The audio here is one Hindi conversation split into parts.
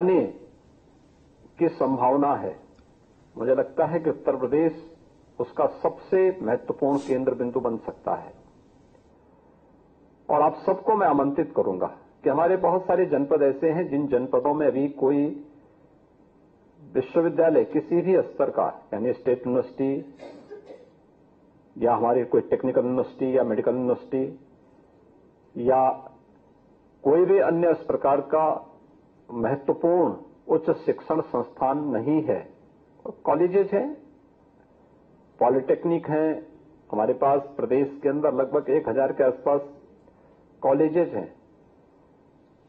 आने की संभावना है। मुझे लगता है कि उत्तर प्रदेश उसका सबसे महत्वपूर्ण केंद्र बिंदु बन सकता है। और आप सबको मैं आमंत्रित करूंगा कि हमारे बहुत सारे जनपद ऐसे हैं जिन जनपदों में अभी कोई विश्वविद्यालय किसी भी स्तर का, यानी स्टेट यूनिवर्सिटी या हमारी कोई टेक्निकल यूनिवर्सिटी या मेडिकल यूनिवर्सिटी या कोई भी अन्य इस प्रकार का महत्वपूर्ण उच्च शिक्षण संस्थान नहीं है। कॉलेजेस हैं, पॉलिटेक्निक हैं, हमारे पास प्रदेश के अंदर लगभग 1000 के आसपास कॉलेजेस हैं।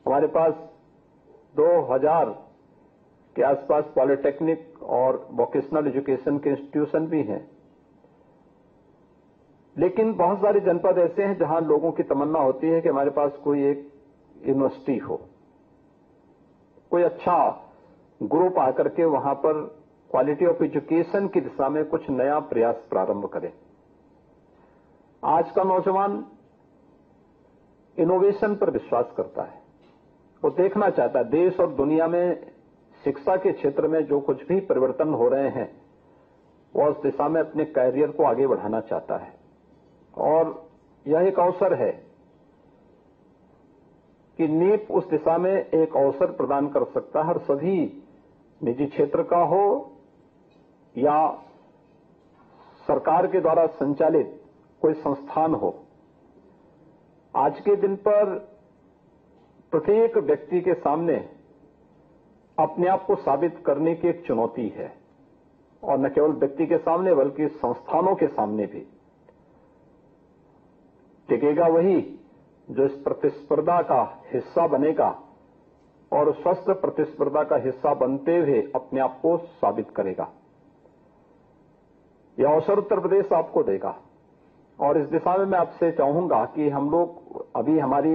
हमारे पास 2000 के आसपास पॉलिटेक्निक और वोकेशनल एजुकेशन के इंस्टीट्यूशन भी हैं। लेकिन बहुत सारे जनपद ऐसे हैं जहां लोगों की तमन्ना होती है कि हमारे पास कोई एक यूनिवर्सिटी हो, कोई अच्छा ग्रुप आकर के वहां पर क्वालिटी ऑफ एजुकेशन की दिशा में कुछ नया प्रयास प्रारंभ करें। आज का नौजवान इनोवेशन पर विश्वास करता है, वो देखना चाहता है देश और दुनिया में शिक्षा के क्षेत्र में जो कुछ भी परिवर्तन हो रहे हैं वो उस दिशा में अपने कैरियर को आगे बढ़ाना चाहता है। और यह एक अवसर है कि नीप उस दिशा में एक अवसर प्रदान कर सकता है। और सभी निजी क्षेत्र का हो या सरकार के द्वारा संचालित कोई संस्थान हो, आज के दिन पर प्रत्येक व्यक्ति के सामने अपने आप को साबित करने की एक चुनौती है। और न केवल व्यक्ति के सामने बल्कि संस्थानों के सामने भी। टिकेगा वही जो इस प्रतिस्पर्धा का हिस्सा बनेगा और स्वस्थ प्रतिस्पर्धा का हिस्सा बनते हुए अपने आप को साबित करेगा। यह अवसर उत्तर प्रदेश आपको देगा। और इस दिशा में मैं आपसे चाहूंगा कि हम लोग, अभी हमारी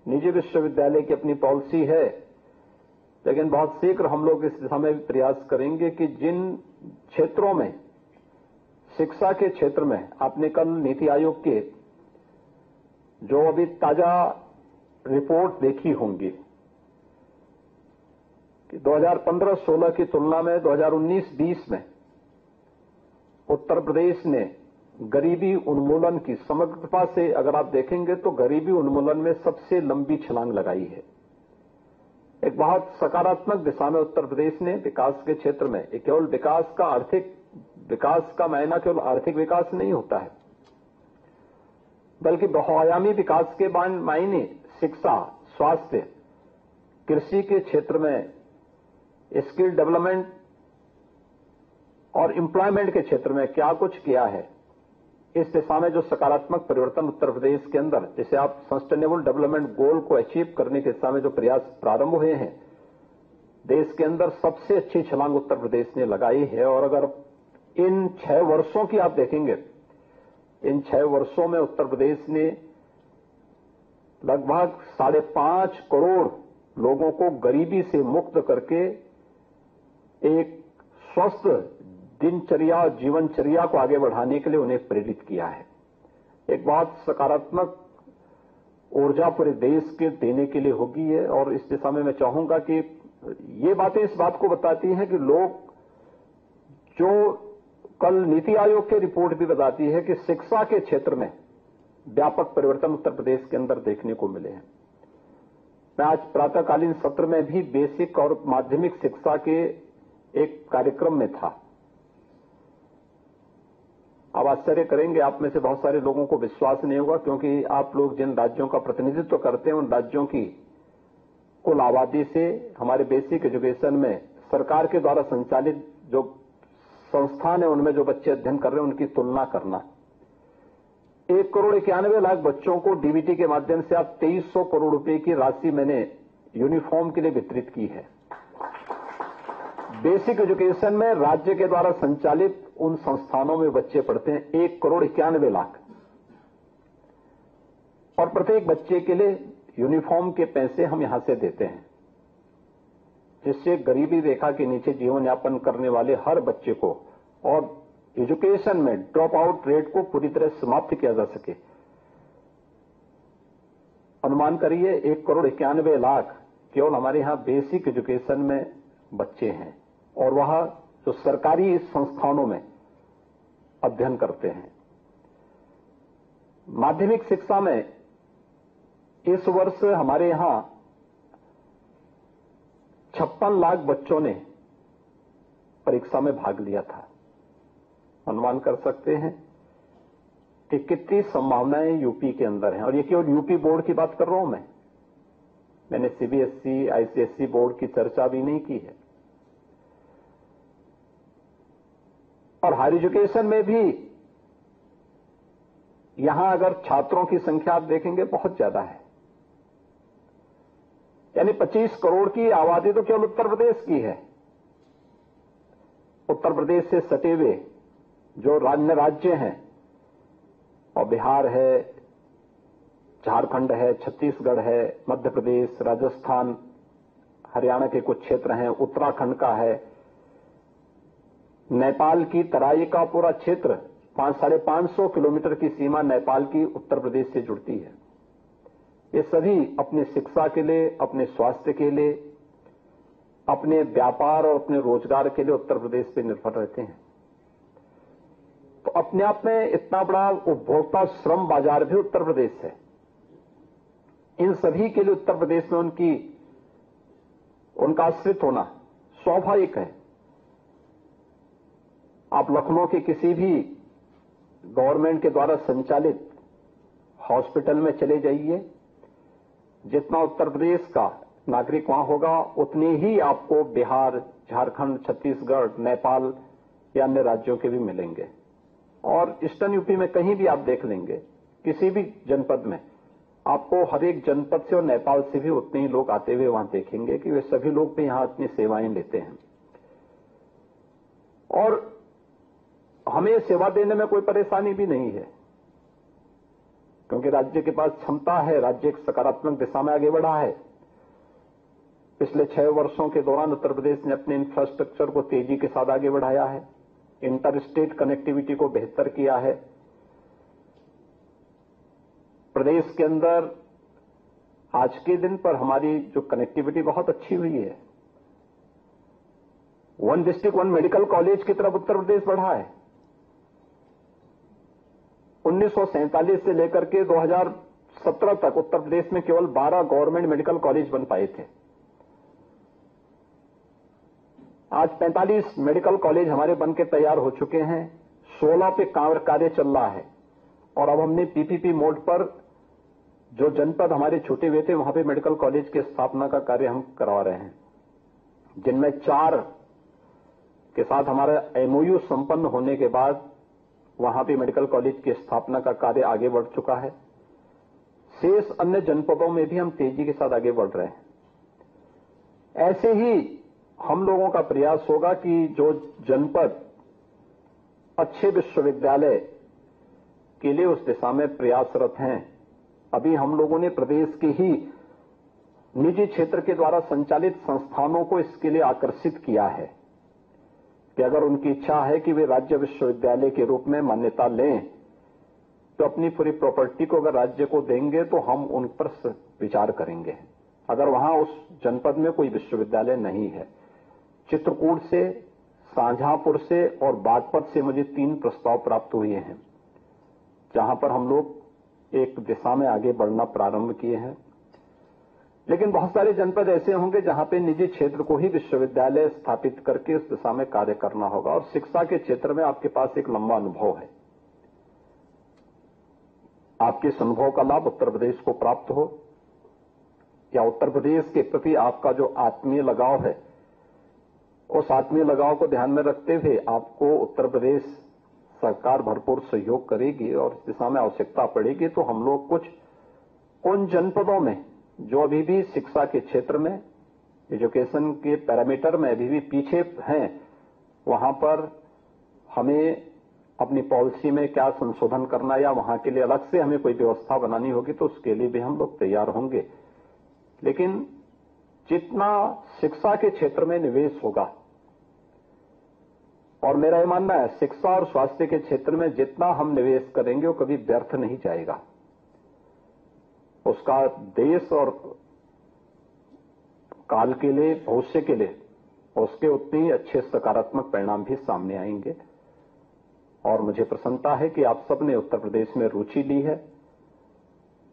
निजी विश्वविद्यालय की अपनी पॉलिसी है, लेकिन बहुत शीघ्र हम लोग इस दिशा में भी प्रयास करेंगे कि जिन क्षेत्रों में, शिक्षा के क्षेत्र में, आपने कल नीति आयोग के जो अभी ताजा रिपोर्ट देखी होंगी कि 2015-16 की तुलना में 2019-20 में उत्तर प्रदेश ने गरीबी उन्मूलन की समग्रता से अगर आप देखेंगे तो गरीबी उन्मूलन में सबसे लंबी छलांग लगाई है। एक बहुत सकारात्मक दिशा में उत्तर प्रदेश ने विकास के क्षेत्र में, एक केवल विकास का, आर्थिक विकास का मायना केवल आर्थिक विकास नहीं होता है, बल्कि बहुआयामी विकास के मायने शिक्षा, स्वास्थ्य, कृषि के क्षेत्र में, स्किल डेवलपमेंट और एम्प्लॉयमेंट के क्षेत्र में क्या कुछ किया है। इस दिशा में जो सकारात्मक परिवर्तन उत्तर प्रदेश के अंदर, जिसे आप सस्टेनेबल डेवलपमेंट गोल को अचीव करने की दिशा में जो प्रयास प्रारंभ हुए हैं, देश के अंदर सबसे अच्छी छलांग उत्तर प्रदेश ने लगाई है। और अगर इन 6 वर्षों की आप देखेंगे, इन 6 वर्षों में उत्तर प्रदेश ने लगभग 5.5 करोड़ लोगों को गरीबी से मुक्त करके एक स्वस्थ दिनचर्या, जीवनचर्या को आगे बढ़ाने के लिए उन्हें प्रेरित किया है। एक बहुत सकारात्मक ऊर्जा पूरे देश के देने के लिए होगी है। और इस दिशा में मैं चाहूंगा कि ये बातें इस बात को बताती हैं कि लोग, जो कल नीति आयोग की रिपोर्ट भी बताती है कि शिक्षा के क्षेत्र में व्यापक परिवर्तन उत्तर प्रदेश के अंदर देखने को मिले हैं। मैं आज प्रातःकालीन सत्र में भी बेसिक और माध्यमिक शिक्षा के एक कार्यक्रम में था। आप आश्चर्य करेंगे, आप में से बहुत सारे लोगों को विश्वास नहीं होगा, क्योंकि आप लोग जिन राज्यों का प्रतिनिधित्व करते हैं उन राज्यों की कुल आबादी से हमारे बेसिक एजुकेशन में सरकार के द्वारा संचालित जो संस्थान है उनमें जो बच्चे अध्ययन कर रहे हैं उनकी तुलना करना। 1,91,00,000 बच्चों को डीबीटी के माध्यम से आप 2300 करोड़ रुपए की राशि मैंने यूनिफॉर्म के लिए वितरित की है। बेसिक एजुकेशन में राज्य के द्वारा संचालित उन संस्थानों में बच्चे पढ़ते हैं 1,91,00,000। और प्रत्येक बच्चे के लिए यूनिफॉर्म के पैसे हम यहां से देते हैं, जिससे गरीबी रेखा के नीचे जीवन यापन करने वाले हर बच्चे को और एजुकेशन में ड्रॉप आउट रेट को पूरी तरह समाप्त किया जा सके। अनुमान करिए 1,91,00,000 केवल हमारे यहां बेसिक एजुकेशन में बच्चे हैं और वह जो सरकारी संस्थानों में अध्ययन करते हैं। माध्यमिक शिक्षा में इस वर्ष हमारे यहां 56 लाख बच्चों ने परीक्षा में भाग लिया था। अनुमान कर सकते हैं कि कितनी संभावनाएं यूपी के अंदर हैं, और ये केवल यूपी बोर्ड की बात कर रहा हूं मैंने सीबीएसई, आईसीएसई बोर्ड की चर्चा भी नहीं की है। और हायर एजुकेशन में भी यहां अगर छात्रों की संख्या आप देखेंगे बहुत ज्यादा है, यानी 25 करोड़ की आबादी तो केवल उत्तर प्रदेश की है। उत्तर प्रदेश से सटे हुए जो अन्य राज्य हैं, और बिहार है, झारखंड है, छत्तीसगढ़ है, मध्य प्रदेश, राजस्थान, हरियाणा के कुछ क्षेत्र हैं, उत्तराखंड का है, नेपाल की तराई का पूरा क्षेत्र 500-550 किलोमीटर की सीमा नेपाल की उत्तर प्रदेश से जुड़ती है। ये सभी अपनी शिक्षा के लिए, अपने स्वास्थ्य के लिए, अपने व्यापार और अपने रोजगार के लिए उत्तर प्रदेश पर निर्भर रहते हैं। तो अपने आप में इतना बड़ा उपभोक्ता श्रम बाजार भी उत्तर प्रदेश है। इन सभी के लिए उत्तर प्रदेश में उनका आश्रित होना स्वाभाविक है। आप लखनऊ के किसी भी गवर्नमेंट के द्वारा संचालित हॉस्पिटल में चले जाइए, जितना उत्तर प्रदेश का नागरिक वहां होगा उतने ही आपको बिहार, झारखंड, छत्तीसगढ़, नेपाल या अन्य राज्यों के भी मिलेंगे। और ईस्टर्न यूपी में कहीं भी आप देख लेंगे, किसी भी जनपद में आपको हर एक जनपद से और नेपाल से भी उतने ही लोग आते हुए वहां देखेंगे कि वे सभी लोग भी यहां अपनी सेवाएं लेते हैं। और हमें सेवा देने में कोई परेशानी भी नहीं है, क्योंकि राज्य के पास क्षमता है, राज्य एक सकारात्मक दिशा में आगे बढ़ा है। पिछले 6 वर्षों के दौरान उत्तर प्रदेश ने अपने इंफ्रास्ट्रक्चर को तेजी के साथ आगे बढ़ाया है, इंटर स्टेट कनेक्टिविटी को बेहतर किया है। प्रदेश के अंदर आज के दिन पर हमारी जो कनेक्टिविटी बहुत अच्छी हुई है। 1 डिस्ट्रिक्ट 1 मेडिकल कॉलेज की तरफ उत्तर प्रदेश बढ़ा है। 1947 से लेकर के 2017 तक उत्तर प्रदेश में केवल 12 गवर्नमेंट मेडिकल कॉलेज बन पाए थे। आज 45 मेडिकल कॉलेज हमारे बन के तैयार हो चुके हैं, 16 पे कार्य चल रहा है। और अब हमने पीपीपी मोड पर जो जनपद हमारे छूटे हुए थे वहां पे मेडिकल कॉलेज की स्थापना का कार्य हम करवा रहे हैं, जिनमें 4 के साथ हमारा एमओयू संपन्न होने के बाद वहां पे मेडिकल कॉलेज की स्थापना का कार्य आगे बढ़ चुका है। शेष अन्य जनपदों में भी हम तेजी के साथ आगे बढ़ रहे हैं। ऐसे ही हम लोगों का प्रयास होगा कि जो जनपद अच्छे विश्वविद्यालय के लिए उस दिशा में प्रयासरत हैं, अभी हम लोगों ने प्रदेश के ही निजी क्षेत्र के द्वारा संचालित संस्थानों को इसके लिए आकर्षित किया है कि अगर उनकी इच्छा है कि वे राज्य विश्वविद्यालय के रूप में मान्यता लें, तो अपनी पूरी प्रॉपर्टी को अगर राज्य को देंगे तो हम उन पर विचार करेंगे। अगर वहां उस जनपद में कोई विश्वविद्यालय नहीं है, चित्रकूट से, शाहजहांपुर से और बागपत से मुझे 3 प्रस्ताव प्राप्त हुए हैं, जहां पर हम लोग एक दिशा में आगे बढ़ना प्रारंभ किए हैं। लेकिन बहुत सारे जनपद ऐसे होंगे जहां पे निजी क्षेत्र को ही विश्वविद्यालय स्थापित करके उस दिशा में कार्य करना होगा। और शिक्षा के क्षेत्र में आपके पास एक लंबा अनुभव है, आपके इस अनुभव का लाभ उत्तर प्रदेश को प्राप्त हो, या उत्तर प्रदेश के प्रति आपका जो आत्मीय लगाव है, उस आत्मीय लगाव को ध्यान में रखते हुए आपको उत्तर प्रदेश सरकार भरपूर सहयोग करेगी और इस दिशा में आवश्यकता पड़ेगी तो हम लोग कुछ उन जनपदों में जो अभी भी शिक्षा के क्षेत्र में, एजुकेशन के पैरामीटर में अभी भी पीछे हैं, वहां पर हमें अपनी पॉलिसी में क्या संशोधन करना या वहां के लिए अलग से हमें कोई व्यवस्था बनानी होगी तो उसके लिए भी हम लोग तैयार होंगे। लेकिन जितना शिक्षा के क्षेत्र में निवेश होगा, और मेरा यह मानना है शिक्षा और स्वास्थ्य के क्षेत्र में जितना हम निवेश करेंगे वो कभी व्यर्थ नहीं जाएगा। उसका देश और काल के लिए, भविष्य के लिए उसके उतने ही अच्छे सकारात्मक परिणाम भी सामने आएंगे। और मुझे प्रसन्नता है कि आप सबने उत्तर प्रदेश में रुचि ली है।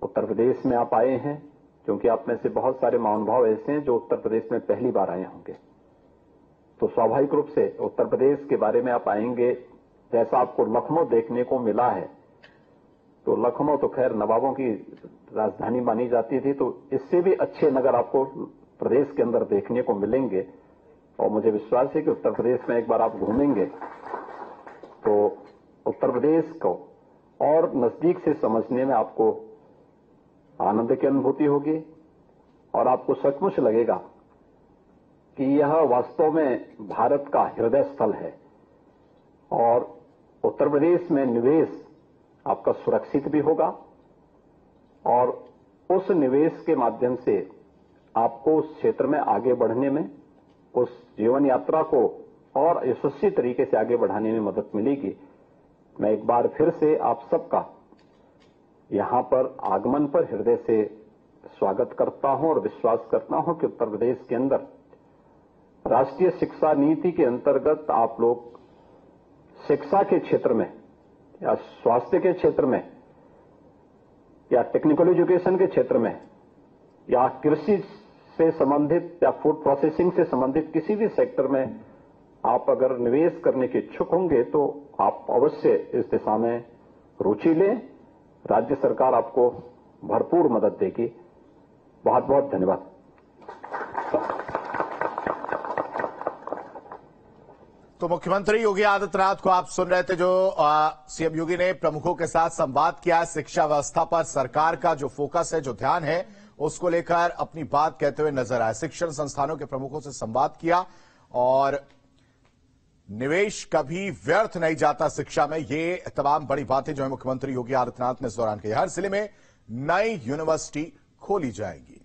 उत्तर प्रदेश में आप आए हैं क्योंकि आप में से बहुत सारे महानुभाव ऐसे हैं जो उत्तर प्रदेश में पहली बार आए होंगे, तो स्वाभाविक रूप से उत्तर प्रदेश के बारे में आप आएंगे। जैसा आपको लखनऊ देखने को मिला है, तो लखनऊ तो खैर नवाबों की राजधानी मानी जाती थी, तो इससे भी अच्छे नगर आपको प्रदेश के अंदर देखने को मिलेंगे। और मुझे विश्वास है कि उत्तर प्रदेश में एक बार आप घूमेंगे तो उत्तर प्रदेश को और नजदीक से समझने में आपको आनंद की अनुभूति होगी और आपको सचमुच लगेगा कि यह वास्तव में भारत का हृदय स्थल है। और उत्तर प्रदेश में निवेश आपका सुरक्षित भी होगा और उस निवेश के माध्यम से आपको उस क्षेत्र में आगे बढ़ने में, उस जीवन यात्रा को और यशस्वी तरीके से आगे बढ़ाने में मदद मिलेगी। मैं एक बार फिर से आप सबका यहां पर आगमन पर हृदय से स्वागत करता हूं और विश्वास करता हूं कि उत्तर प्रदेश के अंदर राष्ट्रीय शिक्षा नीति के अंतर्गत आप लोग शिक्षा के क्षेत्र में या स्वास्थ्य के क्षेत्र में या टेक्निकल एजुकेशन के क्षेत्र में या कृषि से संबंधित या फूड प्रोसेसिंग से संबंधित किसी भी सेक्टर में आप अगर निवेश करने के इच्छुक होंगे तो आप अवश्य इस दिशा में रुचि लें। राज्य सरकार आपको भरपूर मदद देगी। बहुत बहुत धन्यवाद। तो मुख्यमंत्री योगी आदित्यनाथ को आप सुन रहे थे, जो सीएम योगी ने प्रमुखों के साथ संवाद किया। शिक्षा व्यवस्था पर सरकार का जो फोकस है, जो ध्यान है, उसको लेकर अपनी बात कहते हुए नजर आए। शिक्षण संस्थानों के प्रमुखों से संवाद किया और निवेश कभी व्यर्थ नहीं जाता शिक्षा में। ये तमाम बड़ी बातें जो है मुख्यमंत्री योगी आदित्यनाथ ने इस दौरान कही। हर जिले में नई यूनिवर्सिटी खोली जाएंगी।